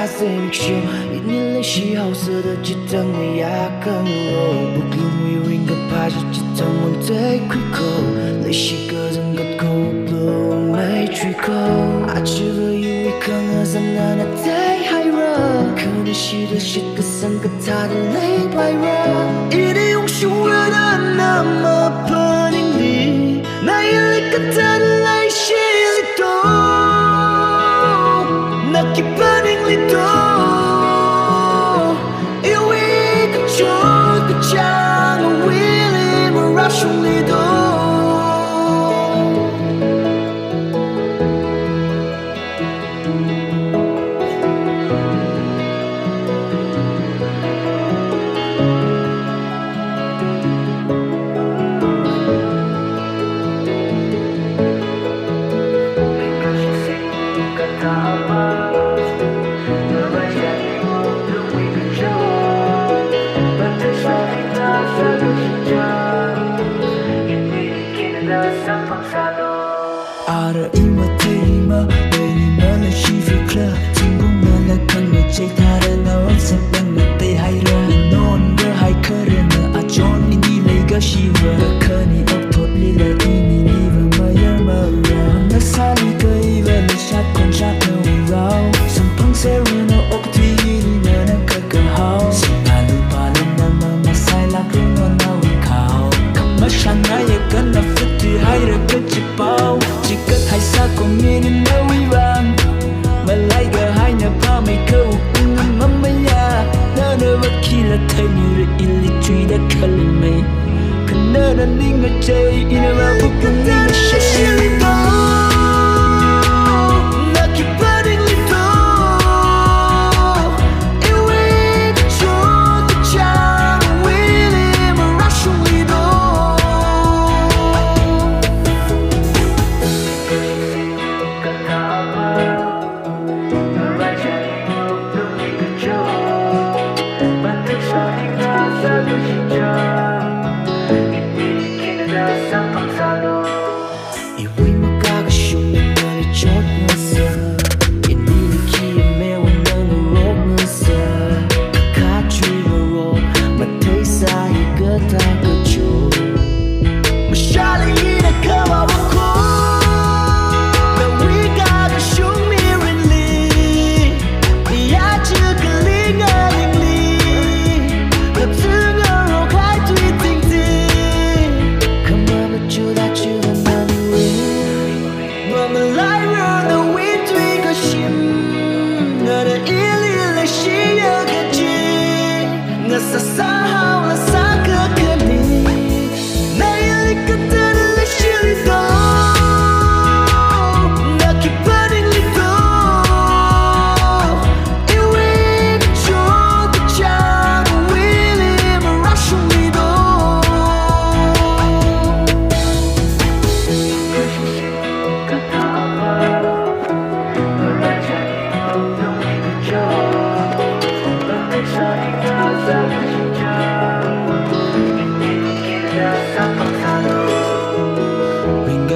他在明秀，一年来是好色的吉他我也更我，不论为人个怕是吉他我在开口，来是个人个口不没吹口，啊这个以为可能是那那在海热，可能是的是个三个他的泪白热，一定用凶恶的那么不凝离，那一类个他的来是里头，那给不凝里头，因为个就个家我为了我让兄弟都。Ada ima terima terima là chi việc là chính cũng là cần người chạy thà ra nào anh sẽ bằng người tây hay ra non đưa hai khơi ra à chọn đi lấy cái gì vậy khơi đi ốc thốt đi là đi và mày mà ra nó xa đi cây về là sát con sát đâu rau sầm phăng xe rồi nó ốc thì đi nhờ nó cất cả hao sầm là lu ba lên mà sai lạc rồi nó nào khao không mất sáng nay giờ cần là fit thì hay rồi cất chỉ bao chỉ cất hay xa còn nghe nên đâu ý vàng mà lại gờ hai nhà ba mày câu cũng ngâm mắm mấy nhà nó nơi bất khi là thấy như rồi in lịch truy đã khơi lên mày cần nơi đang đi ngồi chơi in ở vào phút cùng đi ngồi chơi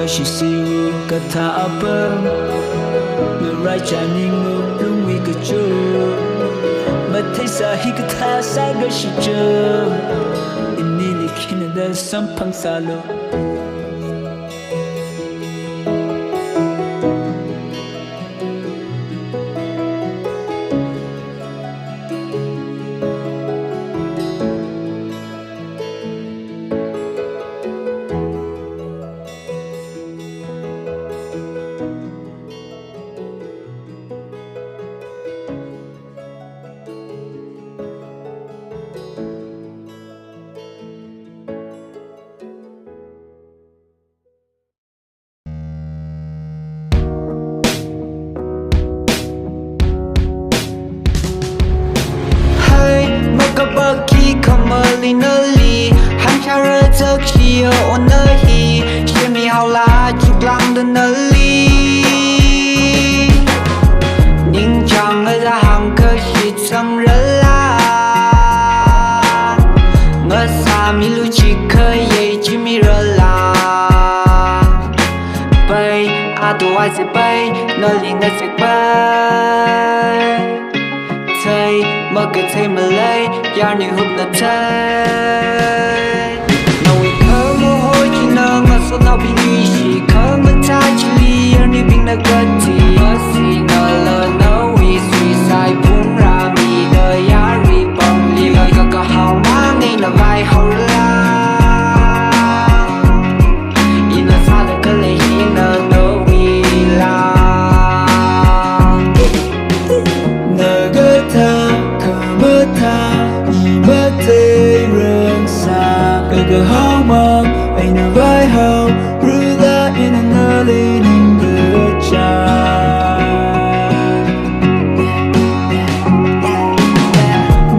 She see you Kapam người rai trả nên ngô lúc nguy cơ chô mà thấy xa hi cơ tha xa gơ shi chơ in ni li khina da sam phang sa lo Baki kamali nali han chara taki onahi shimi haula chuklang de nali ning chang ra ham ke shi chang la nga sa mi lu chi ke ye chi mi la bai a do ai se bai nali na se bai thấy mà cái thấy mà lấy giờ này hụt là thấy nào vì khờ mồ hôi chỉ nâng mà số nào bị nguy chỉ khờ mà thay chỉ li giờ này bình là gần thì mà xin ngờ lỡ nào vì suy sai phun ra mi đời giá ri bằng li lời cả hào mang ngay là vai hậu la in là sao được cái lấy hin là đâu vì là nơ gỡ tha khờ mơ tha y mơ thế rừng xa gỡ hao mang ai nơ vai hao rư la in a nơ lên in gỡ cha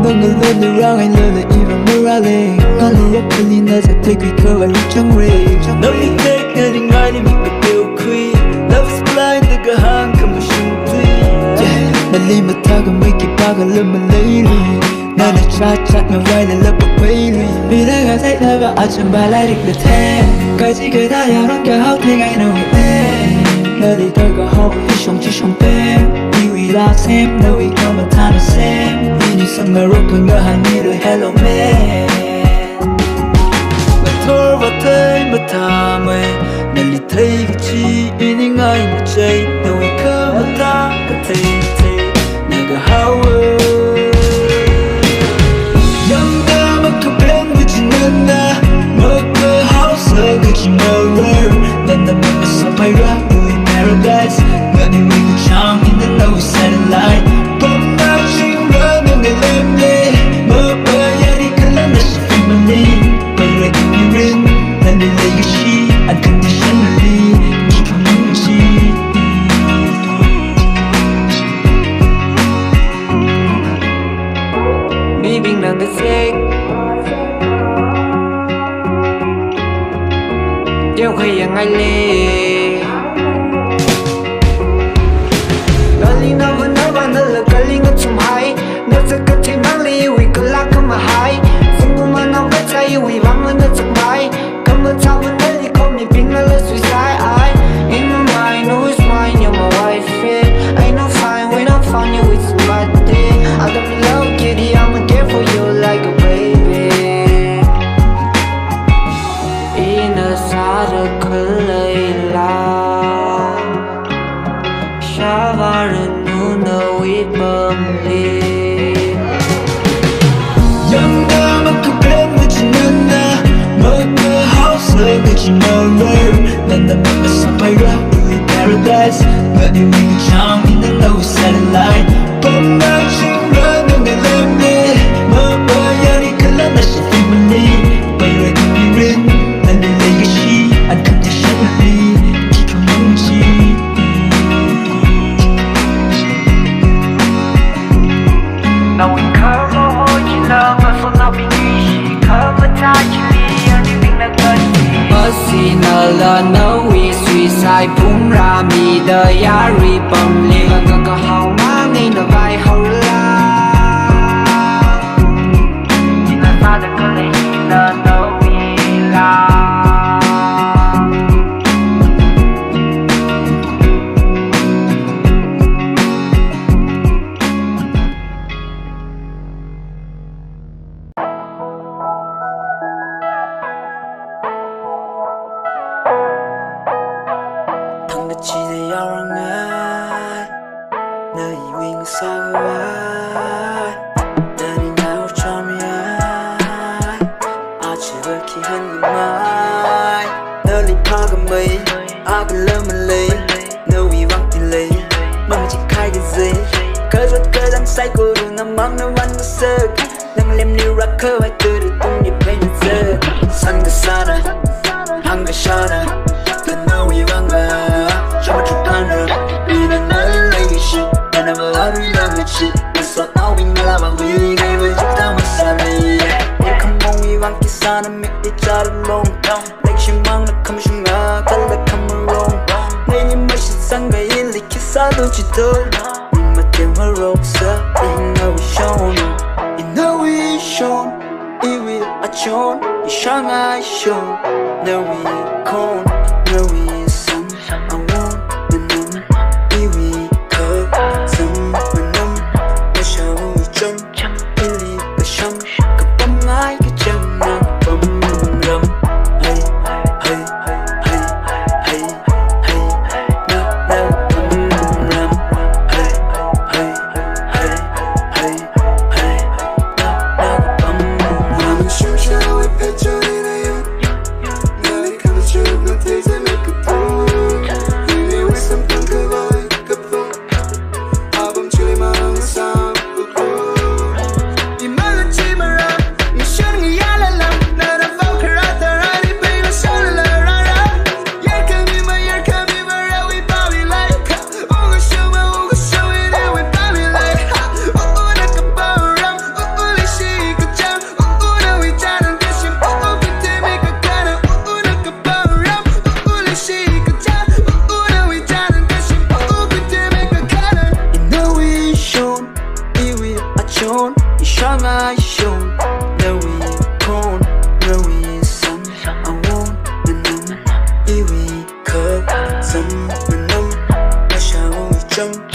nâng ngờ lên được răng anh lơ là even more rally nâng lì ốc khơi linh nơ sẽ thấy quỷ khơ và lúc chẳng rì nâng lì tết nơ đi ngay đi mình gặp điều khuy love is blind từ gỡ hàng cầm một sinh tuy nâng lì mà tha gỡ mấy kỳ ba gỡ lơ mà lấy lì nâng là cha chát mà vai là lấp bọc quay lì vì đã gỡ thấy thơ và chẳng ba lại được được thêm cái gì cái ta ya rong cả hao thế ngày nào vì em nâng lì thơ gỡ hao vì sống chỉ sống tên vì vì là xem nâng vì không mà tha nó xem vì như sân ngờ rốt cần ngờ hàng như đời hello man mà thôi và thấy mà tha mày nâng lì thấy cái chi ý ní ngay mà chạy nâng vì khơ mà tha có thấy nâng gỡ hao my rock, you in paradise. Got you in the charm, in the low satellite. Bông nào chinh rỡ nên ngày lên đi. Mơ bơ ya đi khăn lắm là sẽ family. Bây rồi cứ đi rin, nên đi lấy cái chi. Unconditionally, chỉ không muốn chi. mi bình nàng cái xích điều khi yang ai lê Kali na vana vana la kali nga tumhai na zaka te mali we kala kama hai Fungu mana wachai we vanga na tumhai Kama tawa na li call me pinga la suicide I in my mind know it's mine you're my wife yeah I know fine when I find you with somebody I got me love kitty I'ma care for you like a baby In a sada kalayla Shavaran nuna we bumli Young girl mà cứ bên với chị nên na mơ cơ háo sơ với chị mơ rơ nên ta biết là sắp bay ra you in paradise got you in the charm in the low satellite bông nào chinh rỡ nên ngày lên đi mơ bơ ya đi khăn lắm là sẽ family bay rồi cứ đi rin nên đi lấy cái chi unconditionally chỉ không muốn chi Now we curve a hole in love but for now be easy Curve a touch me anything that touch me Mercy na la no we suicide phun ra mi đời ya ri bầm li Ga hao mang ngay na vai hậu la In a sada kale na no we la chỉ để yêu rằng ai nơi mình xa vai nơi đi nào cho mi ai chỉ với khi hắn mai nơi đi KAKAMI ai cần lỡ mình lấy nơi vì vắng thì lấy mà mình chỉ khai cái gì cơ đang say cô đừng nằm mong nó vẫn có sơ đang làm new rocker hay từ từ tung đi bên giờ sun kathāda hang kathāda cần nơi vì vắng Show me true color, we don't know like this shit. I never love you, love that shit. It's so all we know about we gave it just down my side. Yeah, come on, we want kiss on and make each other long. Like she mang the come she nga, color come along. Maybe my shit sang gay like kiss I don't you do. We might get her rocks up, you know we shown. You know we shown, you we are shown, you shang I shown. Now we con, now we. I want the name, we could some when I'm a show dang